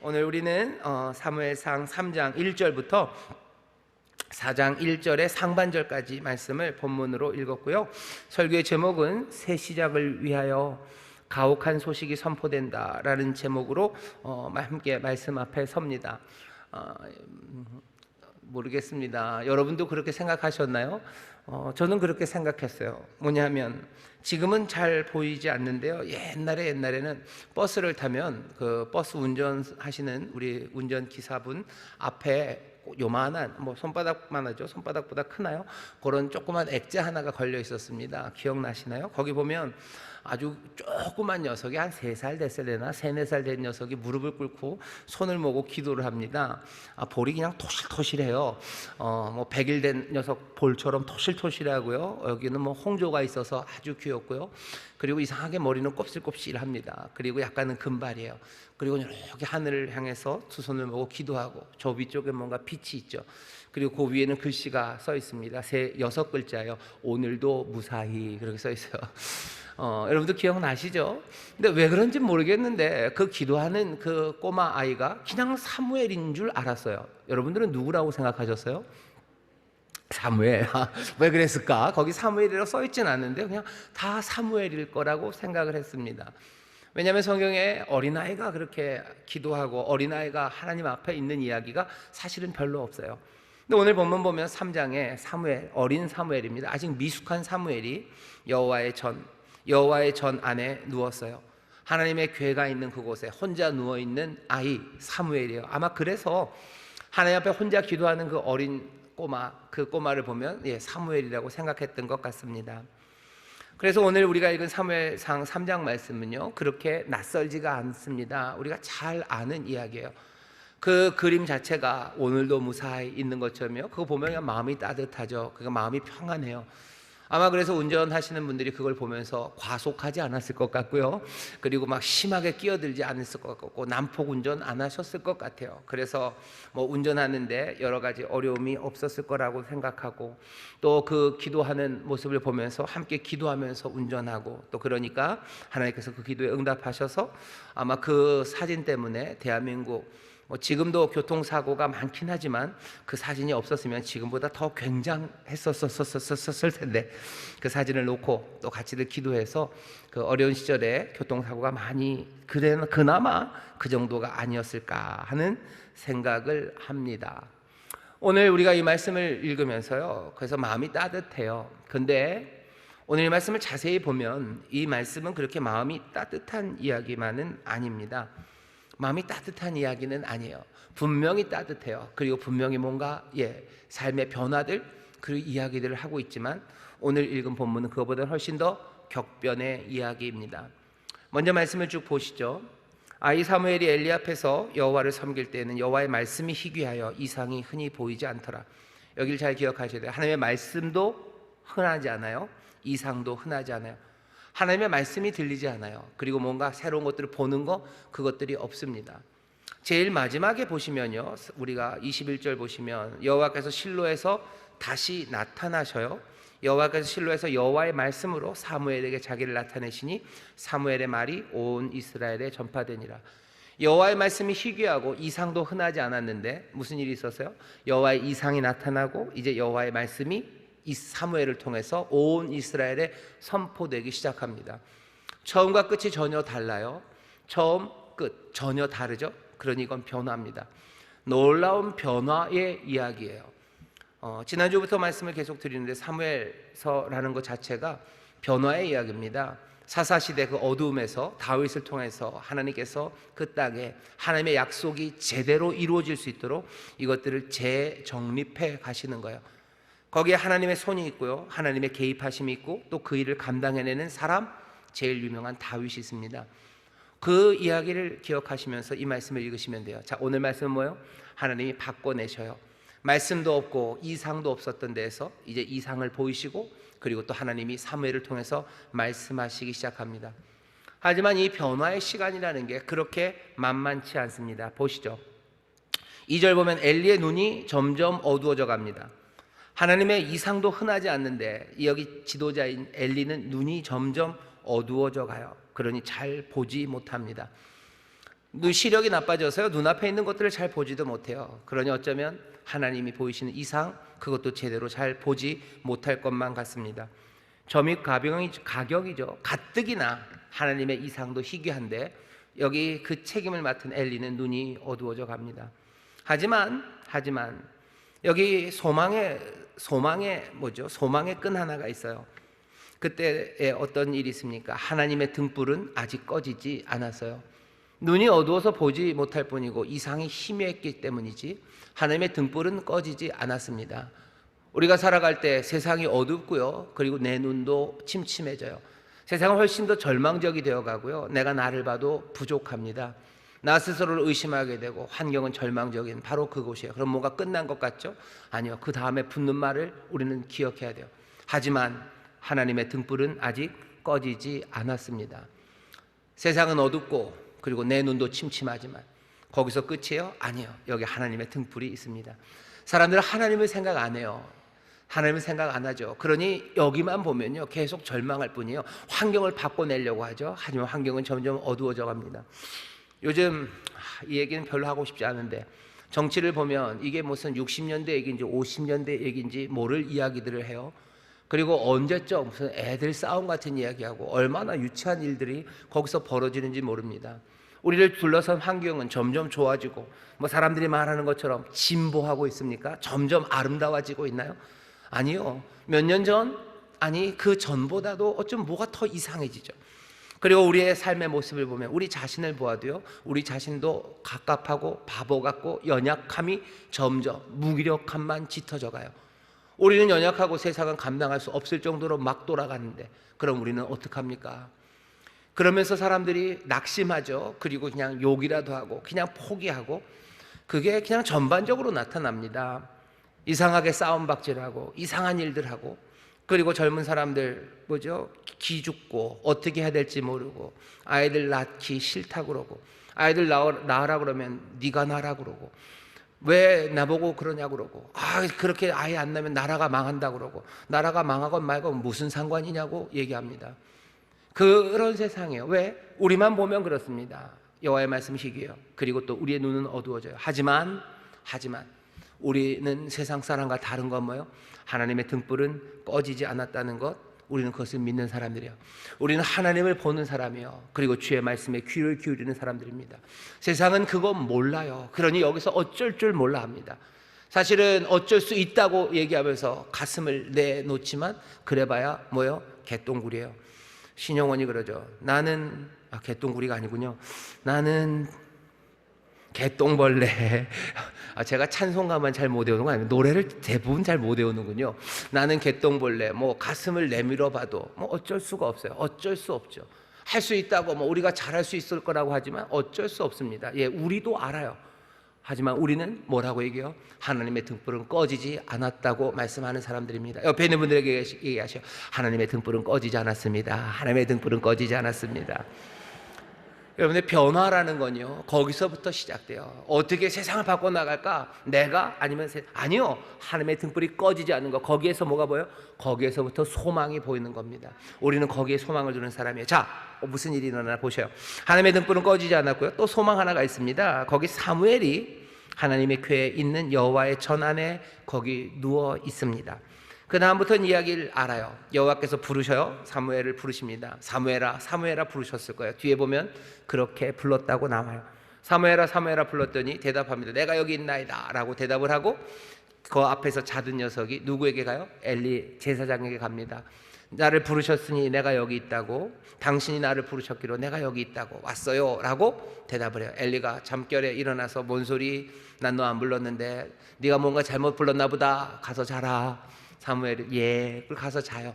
오늘 우리는 사무엘상 3장 1절부터 4장 1절의 상반절까지 말씀을 본문으로 읽었고요. 설교의 제목은 새 시작을 위하여 가혹한 소식이 선포된다라는 제목으로 함께 말씀 앞에 섭니다. 모르겠습니다. 여러분도 그렇게 생각하셨나요? 저는 그렇게 생각했어요. 뭐냐면 지금은 잘 보이지 않는데요. 옛날에는 버스를 타면 그 버스 운전하시는 우리 운전기사분 앞에 요만한, 손바닥만 하죠. 손바닥보다 크나요? 그런 조그만 액자 하나가 걸려 있었습니다. 기억나시나요? 거기 보면 아주 조그만 녀석이 한 3살 됐어야 되나? 3, 4살 된 녀석이 무릎을 꿇고 손을 모고 기도를 합니다. 볼이 그냥 토실토실해요. 100일 된 녀석 볼처럼 토실토실하고요. 여기는 홍조가 있어서 아주 귀엽고요. 그리고 이상하게 머리는 곱슬곱슬합니다. 그리고 약간은 금발이에요. 그리고 이렇게 하늘을 향해서 두 손을 모고 기도하고 저 위쪽에 뭔가 빛이 있죠. 그리고 그 위에는 글씨가 써 있습니다. 6글자예요. 오늘도 무사히, 그렇게 써 있어요. 여러분들 기억나시죠? 근데 왜 그런지 모르겠는데 그 기도하는 그 꼬마 아이가 그냥 사무엘인 줄 알았어요. 여러분들은 누구라고 생각하셨어요? 사무엘. 왜 그랬을까? 거기 사무엘이라고 써있진 않는데 그냥 다 사무엘일 거라고 생각을 했습니다. 왜냐하면 성경에 어린아이가 그렇게 기도하고 어린아이가 하나님 앞에 있는 이야기가 사실은 별로 없어요. 근데 오늘 본문 보면 3장에 사무엘, 어린 사무엘입니다. 아직 미숙한 사무엘이 여호와의 전 안에 누웠어요. 하나님의 궤가 있는 그곳에 혼자 누워있는 아이 사무엘이에요. 아마 그래서 하나님 앞에 혼자 기도하는 그 어린 꼬마, 그 꼬마를 보면 사무엘이라고 생각했던 것 같습니다. 그래서 오늘 우리가 읽은 사무엘상 3장 말씀은요, 그렇게 낯설지가 않습니다. 우리가 잘 아는 이야기예요. 그 그림 자체가 오늘도 무사히 있는 것처럼요, 그거 보면 그냥 마음이 따뜻하죠. 그러니까 마음이 평안해요. 아마 그래서 운전하시는 분들이 그걸 보면서 과속하지 않았을 것 같고요, 그리고 막 심하게 끼어들지 않았을 것 같고 난폭 운전 안 하셨을 것 같아요. 그래서 운전하는데 여러 가지 어려움이 없었을 거라고 생각하고, 또 그 기도하는 모습을 보면서 함께 기도하면서 운전하고, 또 그러니까 하나님께서 그 기도에 응답하셔서 아마 그 사진 때문에 대한민국 지금도 교통사고가 많긴 하지만 그 사진이 없었으면 지금보다 더 굉장했었을 텐데, 그 사진을 놓고 또 같이들 기도해서 그 어려운 시절에 교통사고가 많이 그나마 그 정도가 아니었을까 하는 생각을 합니다. 오늘 우리가 이 말씀을 읽으면서요, 그래서 마음이 따뜻해요. 근데 오늘 이 말씀을 자세히 보면 이 말씀은 그렇게 마음이 따뜻한 이야기만은 아닙니다. 마음이 따뜻한 이야기는 아니에요. 분명히 따뜻해요. 그리고 분명히 뭔가 삶의 변화들, 그 이야기들을 하고 있지만 오늘 읽은 본문은 그것보다 훨씬 더 격변의 이야기입니다. 먼저 말씀을 쭉 보시죠. 이 사무엘이 엘리 앞에서 여호와를 섬길 때에는 여호와의 말씀이 희귀하여 이상이 흔히 보이지 않더라. 여기를 잘 기억하셔야 돼요. 하나님의 말씀도 흔하지 않아요. 이상도 흔하지 않아요. 하나님의 말씀이 들리지 않아요. 그리고 뭔가 새로운 것들을 보는 거, 그것들이 없습니다. 제일 마지막에 보시면요, 우리가 21절 보시면 여호와께서 실로에서 다시 나타나셔요. 여호와께서 실로에서 여호와의 말씀으로 사무엘에게 자기를 나타내시니 사무엘의 말이 온 이스라엘에 전파되니라. 여호와의 말씀이 희귀하고 이상도 흔하지 않았는데 무슨 일이 있었어요? 여호와의 이상이 나타나고 이제 여호와의 말씀이 이 사무엘을 통해서 온 이스라엘에 선포되기 시작합니다. 처음과 끝이 전혀 달라요. 처음, 끝 전혀 다르죠. 그러니 이건 변화입니다. 놀라운 변화의 이야기예요. 지난주부터 말씀을 계속 드리는데 사무엘서라는 것 자체가 변화의 이야기입니다. 사사시대 그 어두움에서 다윗을 통해서 하나님께서 그 땅에 하나님의 약속이 제대로 이루어질 수 있도록 이것들을 재정립해 가시는 거예요. 거기에 하나님의 손이 있고요, 하나님의 개입하심이 있고, 또 그 일을 감당해내는 사람, 제일 유명한 다윗이 있습니다. 그 이야기를 기억하시면서 이 말씀을 읽으시면 돼요. 자, 오늘 말씀은 뭐예요? 하나님이 바꿔내셔요. 말씀도 없고 이상도 없었던 데에서 이제 이상을 보이시고, 그리고 또 하나님이 사무엘을 통해서 말씀하시기 시작합니다. 하지만 이 변화의 시간이라는 게 그렇게 만만치 않습니다. 보시죠. 2절 보면 엘리의 눈이 점점 어두워져 갑니다. 하나님의 이상도 흔하지 않는데 여기 지도자인 엘리는 눈이 점점 어두워져 가요. 그러니 잘 보지 못합니다. 시력이 나빠져서요, 눈앞에 있는 것들을 잘 보지도 못해요. 그러니 어쩌면 하나님이 보이시는 이상 그것도 제대로 잘 보지 못할 것만 같습니다. 점이 가격이죠. 가뜩이나 하나님의 이상도 희귀한데 여기 그 책임을 맡은 엘리는 눈이 어두워져 갑니다. 하지만 여기 소망의 끈 하나가 있어요. 그때에 어떤 일이 있습니까? 하나님의 등불은 아직 꺼지지 않았어요. 눈이 어두워서 보지 못할 뿐이고 이상이 희미했기 때문이지 하나님의 등불은 꺼지지 않았습니다. 우리가 살아갈 때 세상이 어둡고요, 그리고 내 눈도 침침해져요. 세상은 훨씬 더 절망적이 되어 가고요, 내가 나를 봐도 부족합니다. 나 스스로를 의심하게 되고 환경은 절망적인 바로 그곳이에요. 그럼 뭔가 끝난 것 같죠? 아니요. 그 다음에 붙는 말을 우리는 기억해야 돼요. 하지만 하나님의 등불은 아직 꺼지지 않았습니다. 세상은 어둡고 그리고 내 눈도 침침하지만 거기서 끝이에요? 아니요. 여기 하나님의 등불이 있습니다. 사람들은 하나님을 생각 안 해요. 하나님을 생각 안 하죠. 그러니 여기만 보면요, 계속 절망할 뿐이에요. 환경을 바꿔내려고 하죠. 하지만 환경은 점점 어두워져 갑니다. 요즘 이 얘기는 별로 하고 싶지 않은데 정치를 보면 이게 무슨 60년대 얘기인지 50년대 얘기인지 모를 이야기들을 해요. 그리고 언제적 무슨 애들 싸움 같은 이야기하고 얼마나 유치한 일들이 거기서 벌어지는지 모릅니다. 우리를 둘러싼 환경은 점점 좋아지고 뭐 사람들이 말하는 것처럼 진보하고 있습니까? 점점 아름다워지고 있나요? 아니요. 몇 년 전, 아니 그 전보다도 어쩜 뭐가 더 이상해지죠. 그리고 우리의 삶의 모습을 보면 우리 자신을 보아도요, 우리 자신도 갑갑하고 바보 같고 연약함이 점점 무기력함만 짙어져 가요. 우리는 연약하고 세상은 감당할 수 없을 정도로 막 돌아가는데 그럼 우리는 어떡합니까? 그러면서 사람들이 낙심하죠. 그리고 그냥 욕이라도 하고 그냥 포기하고, 그게 그냥 전반적으로 나타납니다. 이상하게 싸움박질하고 이상한 일들 하고, 그리고 젊은 사람들 기죽고 어떻게 해야 될지 모르고 아이들 낳기 싫다고 그러고, 아이들 낳으라 그러면 네가 낳으라 그러고, 왜 나보고 그러냐고 그러고, 그렇게 아이 안 낳으면 나라가 망한다고 그러고, 나라가 망하건 말건 무슨 상관이냐고 얘기합니다. 그런 세상이에요. 왜? 우리만 보면 그렇습니다. 여호와의 말씀 희귀해요. 그리고 또 우리의 눈은 어두워져요. 하지만 우리는 세상 사람과 다른 건 뭐예요? 하나님의 등불은 꺼지지 않았다는 것, 우리는 그것을 믿는 사람들이에요. 우리는 하나님을 보는 사람이에요. 그리고 주의 말씀에 귀를 기울이는 사람들입니다. 세상은 그거 몰라요. 그러니 여기서 어쩔 줄 몰라 합니다. 사실은 어쩔 수 있다고 얘기하면서 가슴을 내놓지만 그래봐야 뭐예요? 개똥굴이에요. 신영원이 그러죠. 나는 개똥구리가 아니군요. 나는 개똥벌레. 제가 찬송가만 잘 못 외우는 거 아니에요. 노래를 대부분 잘 못 외우는군요. 나는 개똥벌레. 가슴을 내밀어 봐도 어쩔 수가 없어요. 어쩔 수 없죠. 할 수 있다고 우리가 잘할 수 있을 거라고 하지만 어쩔 수 없습니다. 예, 우리도 알아요. 하지만 우리는 뭐라고 얘기해요? 하나님의 등불은 꺼지지 않았다고 말씀하는 사람들입니다. 옆에 있는 분들에게 얘기하셔요. 하나님의 등불은 꺼지지 않았습니다. 하나님의 등불은 꺼지지 않았습니다. 여러분의 변화라는 건요, 거기서부터 시작돼요. 어떻게 세상을 바꿔나갈까? 내가? 아니요. 하나님의 등불이 꺼지지 않는 거, 거기에서 뭐가 보여요? 거기에서부터 소망이 보이는 겁니다. 우리는 거기에 소망을 두는 사람이에요. 자, 무슨 일이 일어나나 보셔요. 하나님의 등불은 꺼지지 않았고요, 또 소망 하나가 있습니다. 거기 사무엘이 하나님의 궤에 있는 여호와의 전 안에 거기 누워 있습니다. 그 다음부터는 이야기를 알아요. 여호와께서 부르셔요. 사무엘을 부르십니다. 사무엘아, 사무엘아 부르셨을 거예요. 뒤에 보면 그렇게 불렀다고 나와요. 사무엘아, 사무엘아 불렀더니 대답합니다. 내가 여기 있나이다 라고 대답을 하고, 그 앞에서 자던 녀석이 누구에게 가요? 엘리 제사장에게 갑니다. 나를 부르셨으니 내가 여기 있다고, 당신이 나를 부르셨기로 내가 여기 있다고 왔어요 라고 대답을 해요. 엘리가 잠결에 일어나서 뭔 소리, 난 너 안 불렀는데 네가 뭔가 잘못 불렀나 보다, 가서 자라. 사무엘이 가서 자요.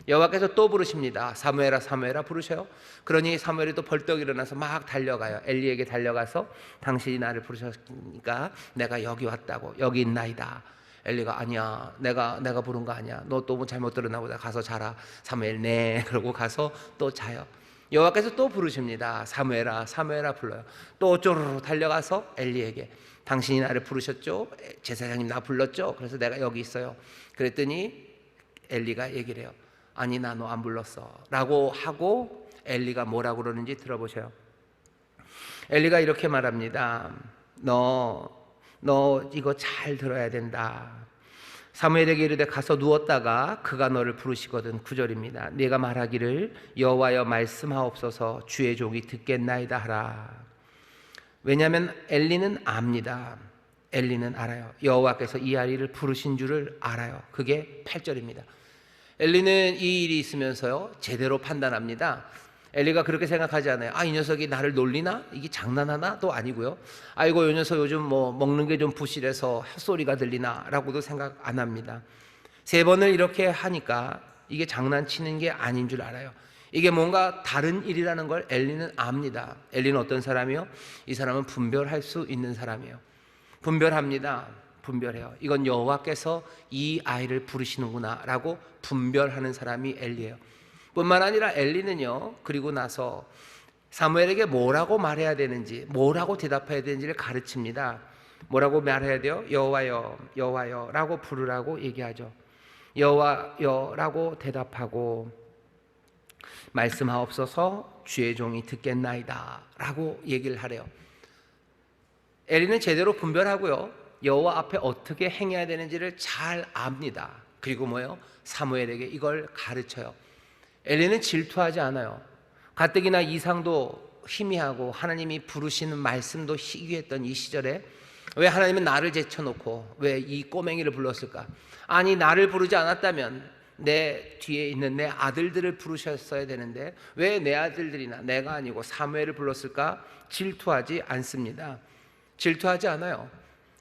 여호와께서 또 부르십니다. 사무엘아, 사무엘아 부르셔요. 그러니 사무엘이 또 벌떡 일어나서 막 달려가요. 엘리에게 달려가서 당신이 나를 부르셨으니까 내가 여기 왔다고, 여기 있나이다. 엘리가 아니야, 내가 부른 거 아니야, 너 또 뭐 잘못 들었나 보다, 가서 자라. 사무엘 네 그러고 가서 또 자요. 여호와께서 또 부르십니다. 사무엘아, 사무엘아 불러요. 또 쪼르르 달려가서 엘리에게 당신이 나를 부르셨죠? 제사장님 나 불렀죠? 그래서 내가 여기 있어요. 그랬더니 엘리가 얘기를 해요. 아니 나 너 안 불렀어 라고 하고, 엘리가 뭐라고 그러는지 들어보세요. 엘리가 이렇게 말합니다. 너 이거 잘 들어야 된다. 사무엘에게 이르되 가서 누웠다가 그가 너를 부르시거든. 9절입니다. 네가 말하기를 여호와여 말씀하옵소서 주의 종이 듣겠나이다 하라. 왜냐하면 엘리는 압니다. 엘리는 알아요. 여호와께서 이 아이를 부르신 줄을 알아요. 그게 8절입니다. 엘리는 이 일이 있으면서요 제대로 판단합니다. 엘리가 그렇게 생각하지 않아요. 이 녀석이 나를 놀리나? 이게 장난하나? 도 아니고요. 아이고 이 녀석 요즘 뭐 먹는 게 좀 부실해서 헛소리가 들리나? 라고도 생각 안 합니다. 3번을 이렇게 하니까 이게 장난치는 게 아닌 줄 알아요. 이게 뭔가 다른 일이라는 걸 엘리는 압니다. 엘리는 어떤 사람이요? 이 사람은 분별할 수 있는 사람이에요. 분별합니다. 분별해요. 이건 여호와께서 이 아이를 부르시는구나 라고 분별하는 사람이 엘리예요. 뿐만 아니라 엘리는요 그리고 나서 사무엘에게 뭐라고 말해야 되는지, 뭐라고 대답해야 되는지를 가르칩니다. 뭐라고 말해야 돼요? 여호와여 여호와여 라고 부르라고 얘기하죠. 여호와여 라고 대답하고 말씀하옵소서 주의 종이 듣겠나이다 라고 얘기를 하래요. 엘리는 제대로 분별하고요 여호와 앞에 어떻게 행해야 되는지를 잘 압니다. 그리고 뭐예요? 사무엘에게 이걸 가르쳐요. 엘리는 질투하지 않아요. 가뜩이나 이상도 희미하고 하나님이 부르시는 말씀도 희귀했던 이 시절에 왜 하나님은 나를 제쳐놓고 왜 이 꼬맹이를 불렀을까? 아니 나를 부르지 않았다면 내 뒤에 있는 내 아들들을 부르셨어야 되는데 왜 내 아들들이나 내가 아니고 사무엘을 불렀을까? 질투하지 않습니다. 질투하지 않아요.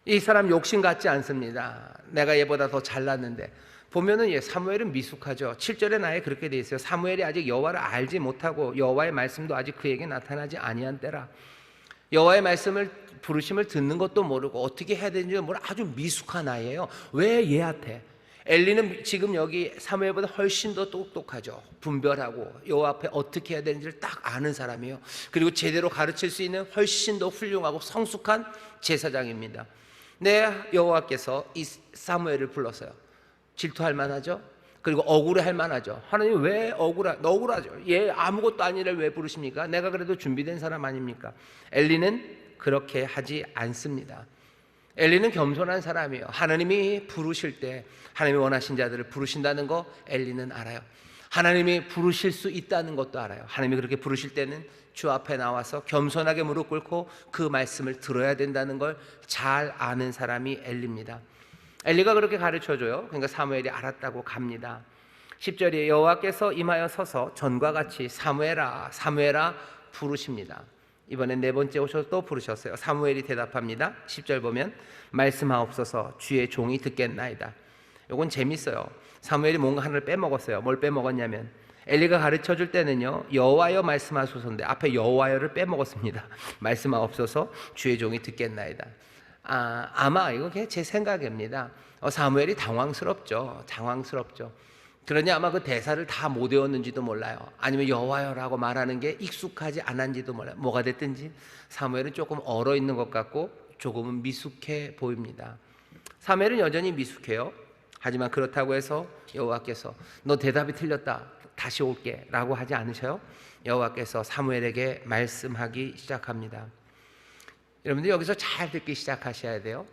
이 사람 욕심 갖지 않습니다. 내가 얘보다 더 잘났는데. 보면은 사무엘은 미숙하죠. 7절에 아예 그렇게 돼 있어요. 사무엘이 아직 여호와를 알지 못하고 여호와의 말씀도 아직 그에게 나타나지 아니한 때라. 여호와의 말씀을 부르심을 듣는 것도 모르고 어떻게 해야 되는지 모르고 아주 미숙한 아이예요. 왜 얘한테? 엘리는 지금 여기 사무엘보다 훨씬 더 똑똑하죠. 분별하고 여호와 앞에 어떻게 해야 되는지를 딱 아는 사람이에요. 그리고 제대로 가르칠 수 있는 훨씬 더 훌륭하고 성숙한 제사장입니다. 여호와께서 이 사무엘을 불렀어요. 질투할 만하죠. 그리고 억울해할 만하죠. 하나님 왜 억울하죠. 얘 아무것도 아닌 애를 왜 부르십니까? 내가 그래도 준비된 사람 아닙니까? 엘리는 그렇게 하지 않습니다. 엘리는 겸손한 사람이에요. 하나님이 부르실 때 하나님이 원하신 자들을 부르신다는 거 엘리는 알아요. 하나님이 부르실 수 있다는 것도 알아요. 하나님이 그렇게 부르실 때는 주 앞에 나와서 겸손하게 무릎 꿇고 그 말씀을 들어야 된다는 걸 잘 아는 사람이 엘리입니다. 엘리가 그렇게 가르쳐줘요. 그러니까 사무엘이 알았다고 갑니다. 10절에 여호와께서 임하여 서서 전과 같이 사무엘아 사무엘아 부르십니다. 이번엔 4번째 오셔서 또 부르셨어요. 사무엘이 대답합니다. 10절 보면 말씀하옵소서 주의 종이 듣겠나이다. 이건 재밌어요. 사무엘이 뭔가 하나를 빼먹었어요. 뭘 빼먹었냐면 엘리가 가르쳐줄 때는요 여호와여 말씀하소서인데 앞에 여호와여를 빼먹었습니다. 말씀하옵소서 주의 종이 듣겠나이다. 아마 이거 그냥 제 생각입니다. 사무엘이 당황스럽죠. 그러니 아마 그 대사를 다 못 외웠는지도 몰라요. 아니면 여호와여라고 말하는 게 익숙하지 않았는지도 몰라요. 뭐가 됐든지 사무엘은 조금 얼어 있는 것 같고 조금은 미숙해 보입니다. 사무엘은 여전히 미숙해요. 하지만 그렇다고 해서 여호와께서 너 대답이 틀렸다 다시 올게 라고 하지 않으셔요. 여호와께서 사무엘에게 말씀하기 시작합니다. 여러분들 여기서 잘 듣기 시작하셔야 돼요.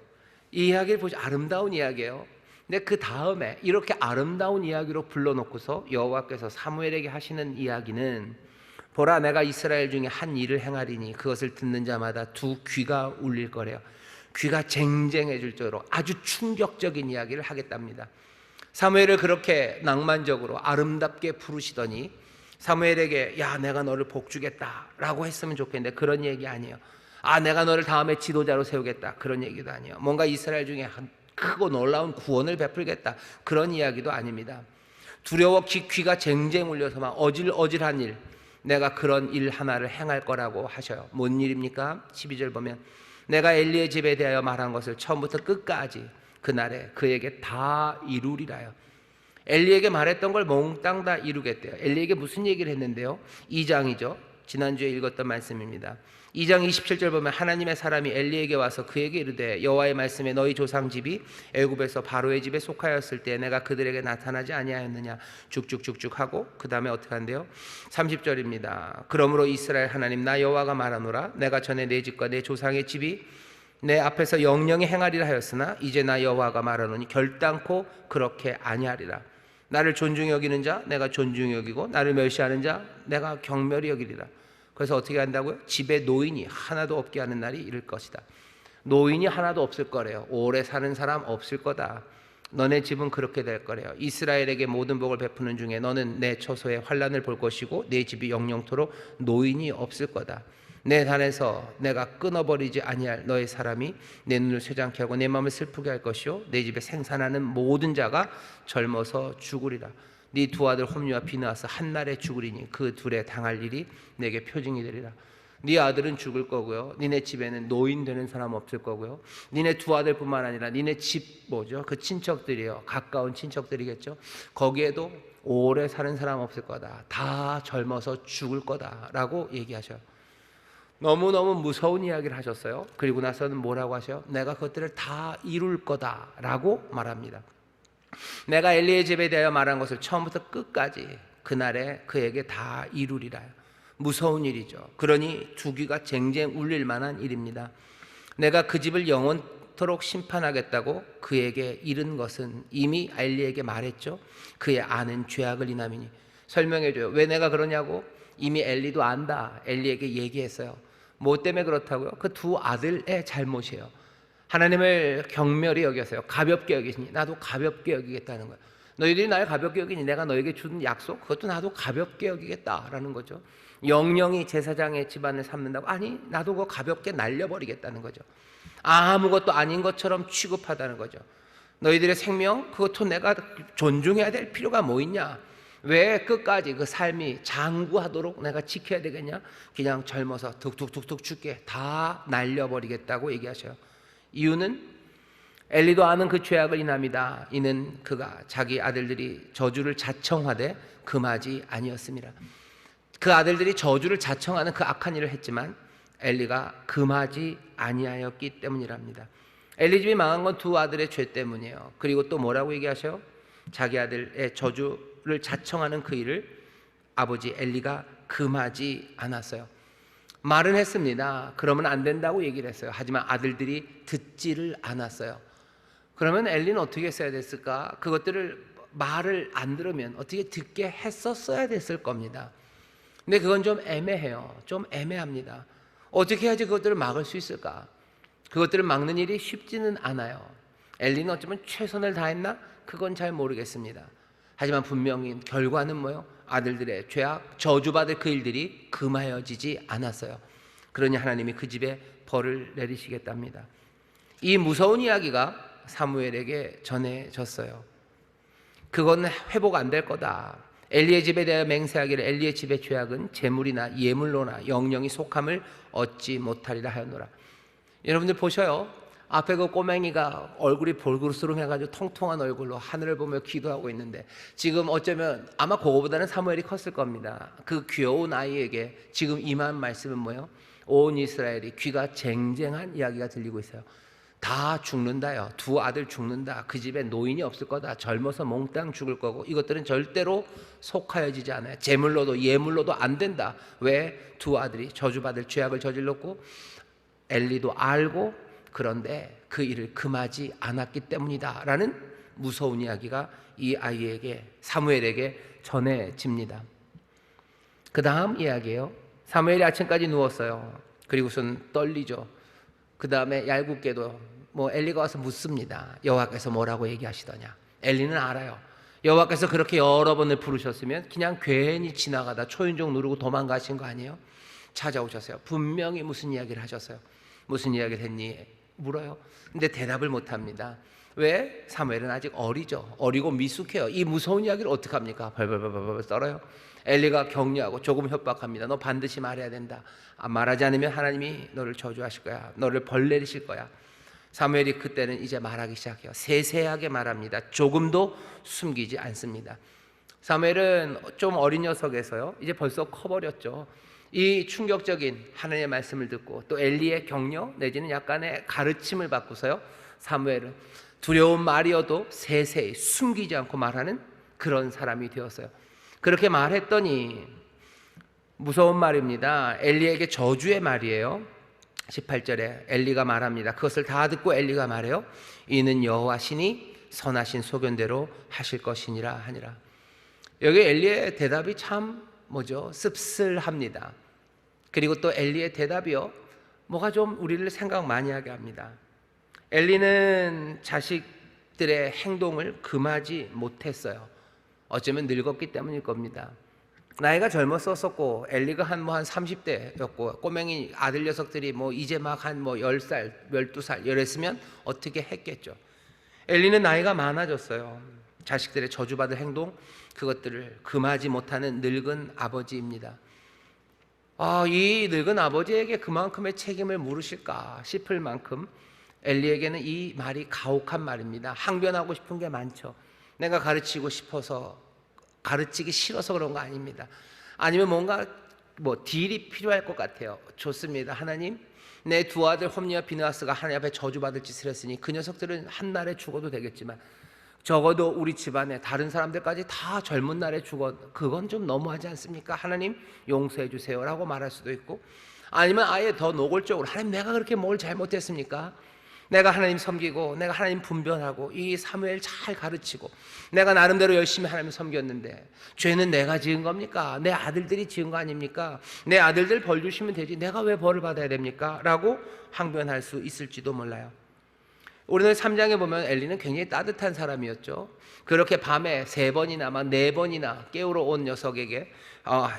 이 이야기를 보시죠. 아름다운 이야기예요. 근데 그 다음에 이렇게 아름다운 이야기로 불러놓고서 여호와께서 사무엘에게 하시는 이야기는 보라 내가 이스라엘 중에 한 일을 행하리니 그것을 듣는 자마다 두 귀가 울릴 거래요. 귀가 쟁쟁해질 정도로 아주 충격적인 이야기를 하겠답니다. 사무엘을 그렇게 낭만적으로 아름답게 부르시더니 사무엘에게 야 내가 너를 복주겠다 라고 했으면 좋겠는데 그런 얘기 아니에요. 내가 너를 다음에 지도자로 세우겠다 그런 얘기도 아니에요. 뭔가 이스라엘 중에 크고 놀라운 구원을 베풀겠다 그런 이야기도 아닙니다. 두려워 귀가 쟁쟁 울려서 막 어질어질한 일 내가 그런 일 하나를 행할 거라고 하셔요. 뭔 일입니까? 12절 보면 내가 엘리의 집에 대하여 말한 것을 처음부터 끝까지 그날에 그에게 다 이루리라요. 엘리에게 말했던 걸 몽땅 다 이루겠대요. 엘리에게 무슨 얘기를 했는데요? 2장이죠. 지난주에 읽었던 말씀입니다. 2장 27절 보면 하나님의 사람이 엘리에게 와서 그에게 이르되 여호와의 말씀에 너희 조상 집이 애굽에서 바로의 집에 속하였을 때 내가 그들에게 나타나지 아니하였느냐. 쭉쭉쭉쭉 하고 그 다음에 어떻게 한대요? 30절입니다. 그러므로 이스라엘 하나님 나 여호와가 말하노라. 내가 전에 내 집과 내 조상의 집이 내 앞에서 영영히 행하리라 하였으나 이제 나 여호와가 말하노니 결단코 그렇게 아니하리라. 나를 존중히 여기는 자 내가 존중히 여기고 나를 멸시하는 자 내가 경멸히 여기리라. 그래서 어떻게 한다고요? 집에 노인이 하나도 없게 하는 날이 이를 것이다. 노인이 하나도 없을 거래요. 오래 사는 사람 없을 거다. 너네 집은 그렇게 될 거래요. 이스라엘에게 모든 복을 베푸는 중에 너는 내 처소에 환난을 볼 것이고 내 집이 영영토록 노인이 없을 거다. 내 단에서 내가 끊어버리지 아니할 너의 사람이 내 눈을 쇠장케 하고 내 마음을 슬프게 할 것이요 내 집에 생산하는 모든 자가 젊어서 죽으리라. 네 두 아들 홈리와 비느하스 한날에 죽으리니 그 둘에 당할 일이 내게 표징이 되리라. 네 아들은 죽을 거고요. 니네 집에는 노인 되는 사람 없을 거고요. 니네 두 아들뿐만 아니라 니네 집 뭐죠? 그 친척들이요. 가까운 친척들이겠죠. 거기에도 오래 사는 사람 없을 거다. 다 젊어서 죽을 거다라고 얘기하셔요. 너무너무 무서운 이야기를 하셨어요. 그리고 나서는 뭐라고 하셔요? 내가 그것들을 다 이룰 거다라고 말합니다. 내가 엘리의 집에 대하여 말한 것을 처음부터 끝까지 그날에 그에게 다 이루리라. 무서운 일이죠. 그러니 두 귀가 쟁쟁 울릴 만한 일입니다. 내가 그 집을 영원토록 심판하겠다고 그에게 이른 것은 이미 엘리에게 말했죠. 그의 아는 죄악을 인함이니. 설명해줘요. 왜 내가 그러냐고? 이미 엘리도 안다. 엘리에게 얘기했어요. 뭐 때문에 그렇다고요? 그 두 아들의 잘못이에요. 하나님을 경멸히 여겼어요. 가볍게 여기시니 나도 가볍게 여기겠다는 거예요. 너희들이 날 가볍게 여기니 내가 너에게 준 약속 그것도 나도 가볍게 여기겠다라는 거죠. 영영이 제사장의 집안을 삼는다고? 아니 나도 그거 가볍게 날려버리겠다는 거죠. 아무것도 아닌 것처럼 취급하다는 거죠. 너희들의 생명 그것도 내가 존중해야 될 필요가 뭐 있냐? 왜 끝까지 그 삶이 장구하도록 내가 지켜야 되겠냐? 그냥 젊어서 툭툭툭툭 죽게 다 날려버리겠다고 얘기하셔요. 이유는 엘리도 아는 그 죄악을 인함이다. 이는 그가 자기 아들들이 저주를 자청하되 금하지 아니었습니다. 그 아들들이 저주를 자청하는 그 악한 일을 했지만 엘리가 금하지 아니하였기 때문이랍니다. 엘리 집이 망한 건 두 아들의 죄 때문이에요. 그리고 또 뭐라고 얘기하셔요? 자기 아들의 저주를 자청하는 그 일을 아버지 엘리가 금하지 않았어요. 말은 했습니다. 그러면 안 된다고 얘기를 했어요. 하지만 아들들이 듣지를 않았어요. 그러면 엘리는 어떻게 했어야 됐을까? 그것들을 말을 안 들으면 어떻게 듣게 했었어야 됐을 겁니다. 근데 그건 좀 애매해요. 좀 애매합니다. 어떻게 해야지 그것들을 막을 수 있을까? 그것들을 막는 일이 쉽지는 않아요. 엘리는 어쩌면 최선을 다했나? 그건 잘 모르겠습니다. 하지만 분명히 결과는 뭐예요? 아들들의 죄악, 저주받을 그 일들이 금하여지지 않았어요. 그러니 하나님이 그 집에 벌을 내리시겠답니다. 이 무서운 이야기가 사무엘에게 전해졌어요. 그건 회복 안 될 거다. 엘리의 집에 대하여 맹세하기를 엘리의 집의 죄악은 재물이나 예물로나 영영이 속함을 얻지 못하리라 하였노라. 여러분들 보셔요. 앞에 그 꼬맹이가 얼굴이 볼그스름해가지고 통통한 얼굴로 하늘을 보며 기도하고 있는데 지금 어쩌면 아마 그거보다는 사무엘이 컸을 겁니다. 그 귀여운 아이에게 지금 임한 말씀은 뭐예요? 온 이스라엘이 귀가 쟁쟁한 이야기가 들리고 있어요. 다 죽는다요. 두 아들 죽는다. 그 집에 노인이 없을 거다. 젊어서 몽땅 죽을 거고 이것들은 절대로 속하여지지 않아요. 재물로도 예물로도 안 된다. 왜? 두 아들이 저주받을 죄악을 저질렀고 엘리도 알고 그런데 그 일을 금하지 않았기 때문이다 라는 무서운 이야기가 이 아이에게 사무엘에게 전해집니다. 그 다음 이야기예요. 사무엘이 아침까지 누웠어요. 그리고선 떨리죠. 그 다음에 얄궂게도 엘리가 와서 묻습니다. 여호와께서 뭐라고 얘기하시더냐. 엘리는 알아요. 여호와께서 그렇게 여러 번을 부르셨으면 그냥 괜히 지나가다 초인종 누르고 도망가신 거 아니에요? 찾아오셨어요. 분명히 무슨 이야기를 하셨어요. 무슨 이야기를 했니? 물어요. 근데 대답을 못합니다. 왜? 사무엘은 아직 어리죠. 어리고 미숙해요. 이 무서운 이야기를 어떡합니까? 벌벌벌벌 떨어요. 엘리가 격려하고 조금 협박합니다. 너 반드시 말해야 된다. 말하지 않으면 하나님이 너를 저주하실 거야. 너를 벌 내리실 거야. 사무엘이 그때는 이제 말하기 시작해요. 세세하게 말합니다. 조금도 숨기지 않습니다. 사무엘은 좀 어린 녀석에서요. 이제 벌써 커버렸죠. 이 충격적인 하나님의 말씀을 듣고 또 엘리의 격려 내지는 약간의 가르침을 받고서요, 사무엘은 두려운 말이어도 세세히 숨기지 않고 말하는 그런 사람이 되었어요. 그렇게 말했더니 무서운 말입니다. 엘리에게 저주의 말이에요. 18절에 엘리가 말합니다. 그것을 다 듣고 엘리가 말해요. 이는 여호와 신이 선하신 소견대로 하실 것이니라 하니라. 여기 엘리의 대답이 참 씁쓸합니다. 그리고 또 엘리의 대답이요, 뭐가 좀 우리를 생각 많이 하게 합니다. 엘리는 자식들의 행동을 금하지 못했어요. 어쩌면 늙었기 때문일 겁니다. 나이가 젊었었고 엘리가 한 30대였고 꼬맹이 아들 녀석들이 이제 막 한 10살, 12살 이랬으면 어떻게 했겠죠. 엘리는 나이가 많아졌어요. 자식들의 저주받을 행동, 그것들을 금하지 못하는 늙은 아버지입니다. 이 늙은 아버지에게 그만큼의 책임을 물으실까 싶을 만큼 엘리에게는 이 말이 가혹한 말입니다. 항변하고 싶은 게 많죠. 내가 가르치고 싶어서, 가르치기 싫어서 그런 거 아닙니다. 아니면 뭔가 딜이 필요할 것 같아요. 좋습니다. 하나님, 내 두 아들 홈리와 비느하스가 하나님 앞에 저주받을 짓을 했으니 그 녀석들은 한날에 죽어도 되겠지만 적어도 우리 집안에 다른 사람들까지 다 젊은 날에 죽어도 그건 좀 너무하지 않습니까? 하나님 용서해 주세요 라고 말할 수도 있고, 아니면 아예 더 노골적으로 하나님, 내가 그렇게 뭘 잘못했습니까? 내가 하나님 섬기고 내가 하나님 분변하고 이 사무엘 잘 가르치고 내가 나름대로 열심히 하나님 섬겼는데 죄는 내가 지은 겁니까? 내 아들들이 지은 거 아닙니까? 내 아들들 벌 주시면 되지 내가 왜 벌을 받아야 됩니까? 라고 항변할 수 있을지도 몰라요. 오늘 3장에 보면 엘리는 굉장히 따뜻한 사람이었죠. 그렇게 밤에 3번이나 4번이나 깨우러 온 녀석에게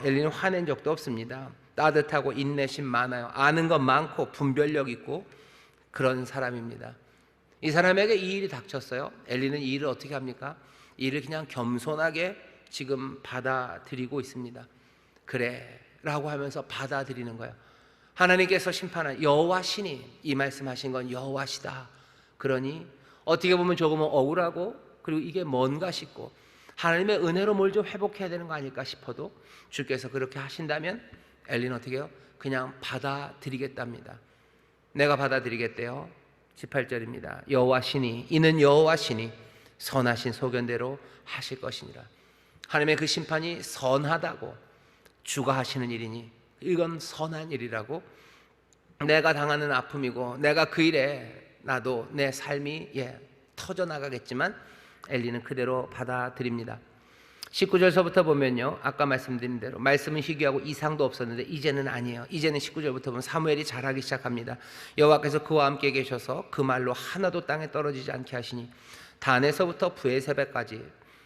엘리는 화낸 적도 없습니다. 따뜻하고 인내심 많아요. 아는 것 많고 분별력 있고 그런 사람입니다. 이 사람에게 이 일이 닥쳤어요. 엘리는 이 일을 어떻게 합니까? 이 일을 그냥 겸손하게 지금 받아들이고 있습니다. 그래 라고 하면서 받아들이는 거예요. 하나님께서 심판한 여호와 신이 이 말씀하신 건 여호와시다. 그러니 어떻게 보면 조금은 억울하고 그리고 이게 뭔가 싶고 하나님의 은혜로 뭘 좀 회복해야 되는 거 아닐까 싶어도 주께서 그렇게 하신다면 엘리는 어떻게 해요? 그냥 받아들이겠답니다. 내가 받아들이겠대요. 18절입니다. 여호와 신이, 이는 여호와 신이 선하신 소견대로 하실 것이니라. 하나님의 그 심판이 선하다고 주가 하시는 일이니 이건 선한 일이라고, 내가 당하는 아픔이고 내가 그 일에 나도 내 삶이 터져나가겠지만 엘리는 그대로 받아들입니다. 19절서부터 보면요, 아까 말씀드린 대로 말씀은 희귀하고 이상도 없었는데 이제는 아니에요. 이제는 19절부터 보면 사무엘이 잘하기 시작합니다. 여호와께서 그와 함께 계셔서 그 말로 하나도 땅에 떨어지지 않게 하시니 단에서부터 브에세바까지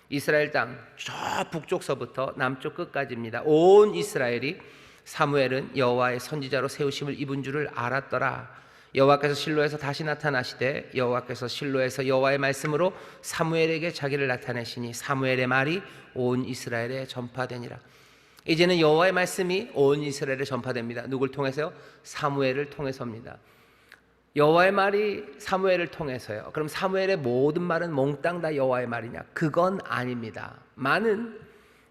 이스라엘 땅 저 북쪽서부터 남쪽 끝까지입니다. 온 이스라엘이 사무엘은 여호와의 선지자로 세우심을 입은 줄을 알았더라. 여호와께서 실로에서 다시 나타나시되 여호와께서 실로에서 여호와의 말씀으로 사무엘에게 자기를 나타내시니 사무엘의 말이 온 이스라엘에 전파되니라. 이제는 여호와의 말씀이 온 이스라엘에 전파됩니다. 누굴 통해서요? 사무엘을 통해서입니다. 여호와의 말이 사무엘을 통해서요. 그럼 사무엘의 모든 말은 몽땅 다 여호와의 말이냐? 그건 아닙니다. 많은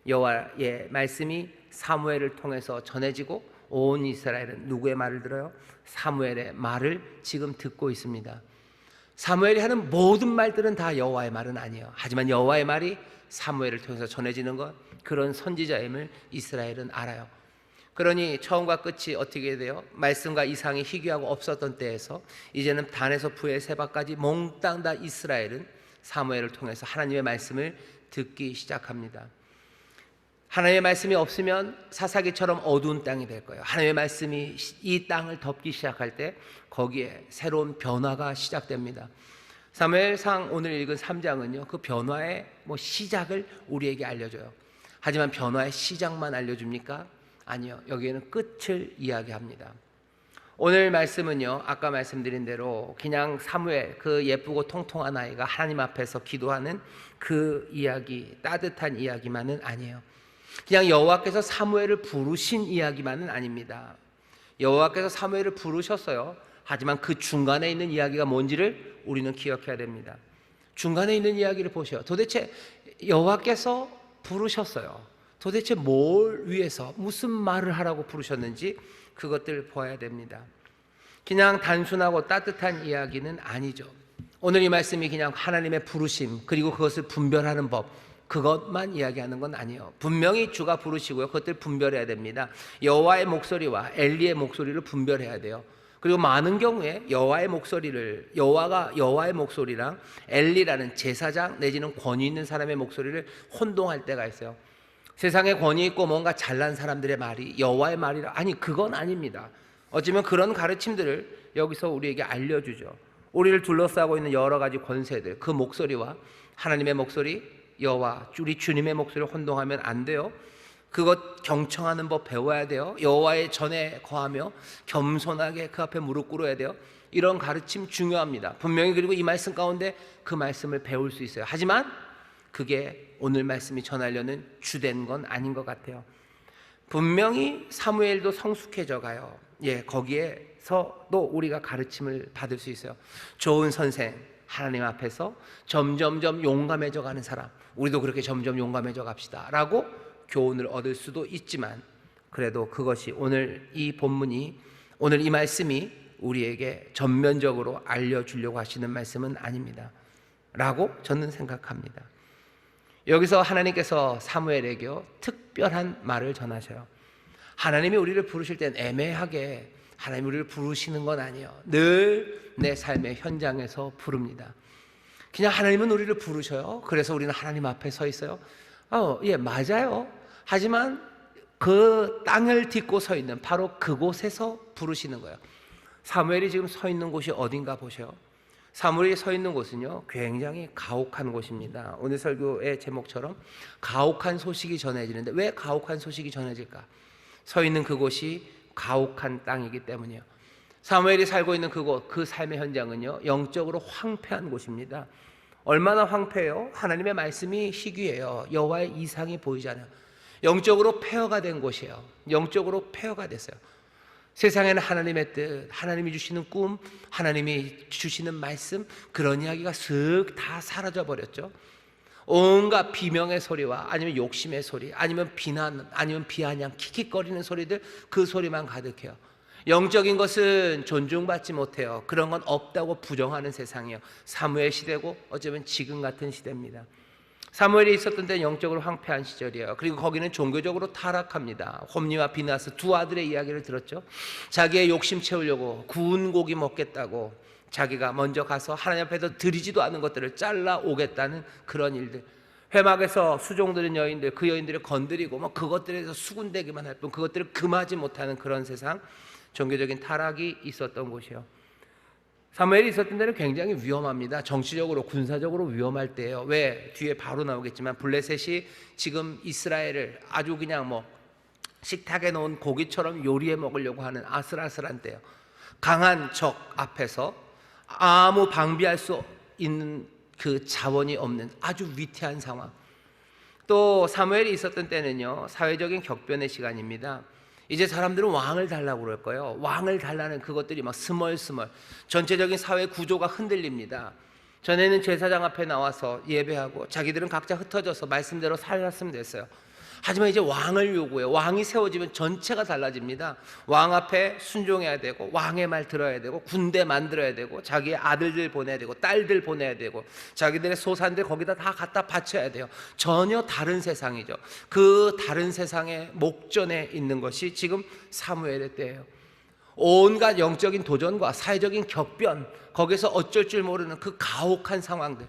여호와의 말씀이 사무엘을 통해서 전해지고 온 이스라엘은 누구의 말을 들어요? 사무엘의 말을 지금 듣고 있습니다. 사무엘이 하는 모든 말들은 다 여호와의 말은 아니에요. 하지만 여호와의 말이 사무엘을 통해서 전해지는 것, 그런 선지자임을 이스라엘은 알아요. 그러니 처음과 끝이 어떻게 돼요? 말씀과 이상이 희귀하고 없었던 때에서 이제는 단에서 브에세바까지 몽땅 다 이스라엘은 사무엘을 통해서 하나님의 말씀을 듣기 시작합니다. 하나님의 말씀이 없으면 사사기처럼 어두운 땅이 될 거예요. 하나님의 말씀이 이 땅을 덮기 시작할 때 거기에 새로운 변화가 시작됩니다. 사무엘상 오늘 읽은 3장은요 그 변화의 시작을 우리에게 알려줘요. 하지만 변화의 시작만 알려줍니까? 아니요, 여기에는 끝을 이야기합니다. 오늘 말씀은요 아까 말씀드린 대로 그냥 사무엘, 그 예쁘고 통통한 아이가 하나님 앞에서 기도하는 그 이야기, 따뜻한 이야기만은 아니에요. 그냥 여호와께서 사무엘을 부르신 이야기만은 아닙니다. 여호와께서 사무엘을 부르셨어요. 하지만 그 중간에 있는 이야기가 뭔지를 우리는 기억해야 됩니다. 중간에 있는 이야기를 보셔요. 도대체 여호와께서 부르셨어요. 도대체 뭘 위해서 무슨 말을 하라고 부르셨는지 그것들 보아야 됩니다. 그냥 단순하고 따뜻한 이야기는 아니죠. 오늘 이 말씀이 그냥 하나님의 부르심 그리고 그것을 분별하는 법, 그것만 이야기하는 건 아니에요. 분명히 주가 부르시고요, 그것들 분별해야 됩니다. 여호와의 목소리와 엘리의 목소리를 분별해야 돼요. 그리고 많은 경우에 여호와의 목소리랑 엘리라는 제사장 내지는 권위 있는 사람의 목소리를 혼동할 때가 있어요. 세상에 권위 있고 뭔가 잘난 사람들의 말이 여호와의 말이라, 아니 그건 아닙니다. 어쩌면 그런 가르침들을 여기서 우리에게 알려주죠. 우리를 둘러싸고 있는 여러 가지 권세들, 그 목소리와 하나님의 목소리, 여호와 우리 주님의 목소리를 혼동하면 안 돼요. 그것 경청하는 법 배워야 돼요. 여호와의 전에 거하며 겸손하게 그 앞에 무릎 꿇어야 돼요. 이런 가르침 중요합니다. 분명히. 그리고 이 말씀 가운데 그 말씀을 배울 수 있어요. 하지만 그게 오늘 말씀이 전하려는 주된 건 아닌 것 같아요. 분명히 사무엘도 성숙해져 가요. 거기에서도 우리가 가르침을 받을 수 있어요. 좋은 선생, 하나님 앞에서 점점점 용감해져 가는 사람, 우리도 그렇게 점점 용감해져 갑시다 라고 교훈을 얻을 수도 있지만, 그래도 그것이 오늘 이 본문이, 오늘 이 말씀이 우리에게 전면적으로 알려주려고 하시는 말씀은 아닙니다 라고 저는 생각합니다. 여기서 하나님께서 사무엘에게 특별한 말을 전하셔요. 하나님이 우리를 부르실 땐 애매하게 하나님이 우리를 부르시는 건 아니에요. 늘 내 삶의 현장에서 부릅니다. 그냥 하나님은 우리를 부르셔요. 그래서 우리는 하나님 앞에 서 있어요. 맞아요. 하지만 그 땅을 딛고 서 있는 바로 그곳에서 부르시는 거예요. 사무엘이 지금 서 있는 곳이 어딘가 보세요. 사무엘이 서 있는 곳은요, 굉장히 가혹한 곳입니다. 오늘 설교의 제목처럼 가혹한 소식이 전해지는데, 왜 가혹한 소식이 전해질까? 서 있는 그곳이 가혹한 땅이기 때문이에요. 사무엘이 살고 있는 그곳, 그 삶의 현장은요, 영적으로 황폐한 곳입니다. 얼마나 황폐해요? 하나님의 말씀이 희귀해요. 여호와의 이상이 보이잖아요. 영적으로 폐허가 된 곳이에요. 영적으로 폐허가 됐어요. 세상에는 하나님의 뜻, 하나님이 주시는 꿈, 하나님이 주시는 말씀, 그런 이야기가 쓱 다 사라져 버렸죠. 온갖 비명의 소리와 아니면 욕심의 소리, 아니면 비난, 아니면 비아냥, 킥킥거리는 소리들, 그 소리만 가득해요. 영적인 것은 존중받지 못해요. 그런 건 없다고 부정하는 세상이에요. 사무엘 시대고 어쩌면 지금 같은 시대입니다. 사무엘이 있었던 때는 영적으로 황폐한 시절이에요. 그리고 거기는 종교적으로 타락합니다. 홈리와 비나스 두 아들의 이야기를 들었죠. 자기의 욕심 채우려고 구운 고기 먹겠다고 자기가 먼저 가서 하나님 앞에서 드리지도 않은 것들을 잘라 오겠다는 그런 일들, 회막에서 수종드는 여인들, 그 여인들을 건드리고 그것들에서 수군대기만 할 뿐 그것들을 금하지 못하는 그런 세상, 종교적인 타락이 있었던 곳이에요. 사무엘이 있었던 데는 굉장히 위험합니다. 정치적으로, 군사적으로 위험할 때예요. 왜? 뒤에 바로 나오겠지만 블레셋이 지금 이스라엘을 아주 그냥 식탁에 놓은 고기처럼 요리해 먹으려고 하는 아슬아슬한 때예요. 강한 적 앞에서 아무 방비할 수 있는 그 자원이 없는 아주 위태한 상황. 또 사무엘이 있었던 때는요, 사회적인 격변의 시간입니다. 이제 사람들은 왕을 달라고 그럴 거예요. 왕을 달라는 그것들이 스멀스멀 전체적인 사회 구조가 흔들립니다. 전에는 제사장 앞에 나와서 예배하고 자기들은 각자 흩어져서 말씀대로 살았으면 됐어요. 하지만 이제 왕을 요구해요. 왕이 세워지면 전체가 달라집니다. 왕 앞에 순종해야 되고, 왕의 말 들어야 되고, 군대 만들어야 되고, 자기의 아들들 보내야 되고, 딸들 보내야 되고, 자기들의 소산들 거기다 다 갖다 바쳐야 돼요. 전혀 다른 세상이죠. 그 다른 세상의 목전에 있는 것이 지금 사무엘의 때예요. 온갖 영적인 도전과 사회적인 격변, 거기서 어쩔 줄 모르는 그 가혹한 상황들,